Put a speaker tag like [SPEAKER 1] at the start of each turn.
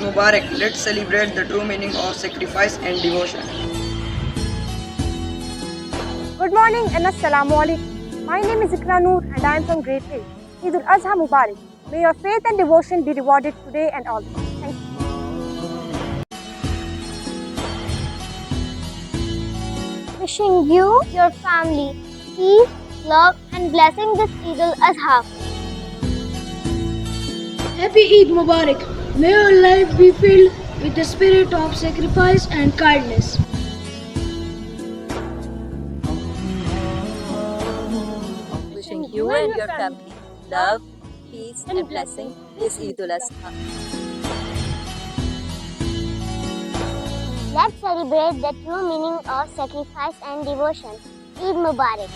[SPEAKER 1] Mubarak. Let's celebrate the true meaning of sacrifice and devotion.
[SPEAKER 2] Good morning and Assalamu alaikum. My name is Ikra Noor and I am from grade 8. Eid Adha Mubarak. May your faith and devotion be rewarded today and always. Thank you.
[SPEAKER 3] Wishing you, your family, peace, love, and blessing this Eid al-Adha.
[SPEAKER 4] Happy Eid Mubarak. May your life be filled with the spirit of sacrifice and kindness.
[SPEAKER 5] Wishing you and your family love, peace, and blessing this Eid al-Adha.
[SPEAKER 3] Let's celebrate the true meaning of sacrifice and devotion. Eid Mubarak.